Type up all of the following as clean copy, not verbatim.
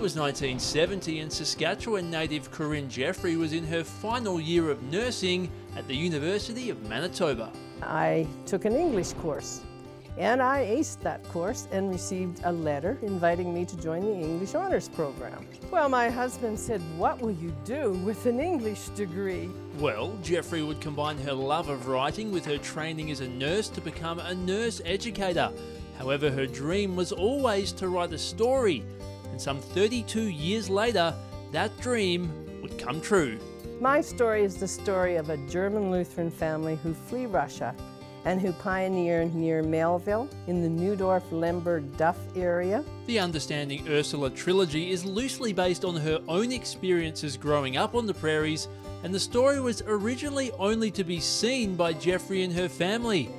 was 1970 and Saskatchewan native Corinne Jeffery was in her final year of nursing at the University of Manitoba. I took an English course and I aced that course and received a letter inviting me to join the English Honours Program. Well, my husband said, "What will you do with an English degree?" Well, Jeffery would combine her love of writing with her training as a nurse to become a nurse educator. However, her dream was always to write a story, and some 32 years later, that dream would come true. My story is the story of a German Lutheran family who flee Russia and who pioneer near Melville in the Neudorf-Lemberg-Duff area. The Understanding Ursula trilogy is loosely based on her own experiences growing up on the prairies, and the story was originally only to be seen by Jeffery and her family,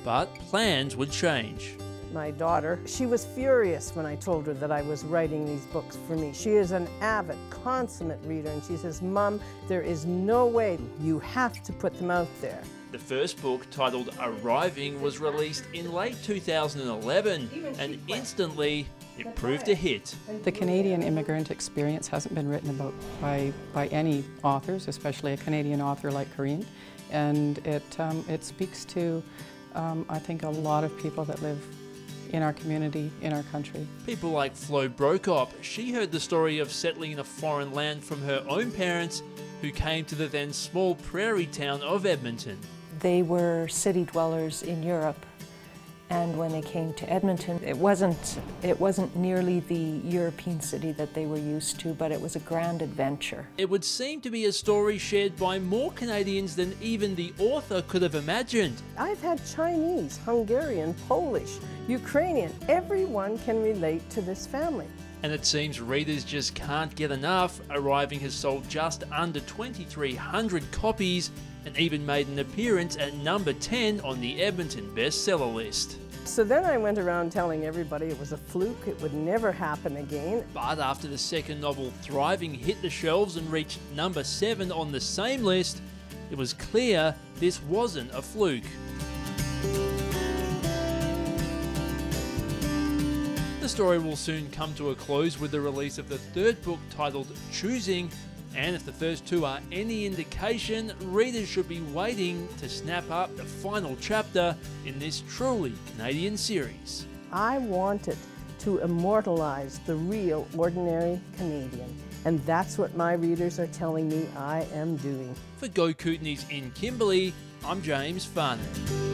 but plans would change. My daughter, she was furious when I told her that I was writing these books for me. She is an avid, consummate reader, and she says, "Mom, there is no way. You have to put them out there." The first book, titled Arriving, was released in late 2011, and instantly it proved a hit. The Canadian immigrant experience hasn't been written about by any authors, especially a Canadian author like Corinne, and it speaks to, I think, a lot of people that live in our community, in our country. People like Flo Brokop. She heard the story of settling in a foreign land from her own parents, who came to the then small prairie town of Edmonton. They were city dwellers in Europe, and when they came to Edmonton, it wasn't nearly the European city that they were used to, but it was a grand adventure. It would seem to be a story shared by more Canadians than even the author could have imagined. I've had Chinese, Hungarian, Polish, Ukrainian. Everyone can relate to this family. And it seems readers just can't get enough. Arriving has sold just under 2,300 copies and even made an appearance at number 10 on the Edmonton bestseller list. So then I went around telling everybody it was a fluke, it would never happen again. But after the second novel, Thriving, hit the shelves and reached number 7 on the same list, it was clear this wasn't a fluke. The story will soon come to a close with the release of the third book, titled Choosing, and if the first two are any indication, readers should be waiting to snap up the final chapter in this truly Canadian series. I wanted to immortalize the real, ordinary Canadian, and that's what my readers are telling me I am doing. For Go Kootenays in Kimberley, I'm James Farnan.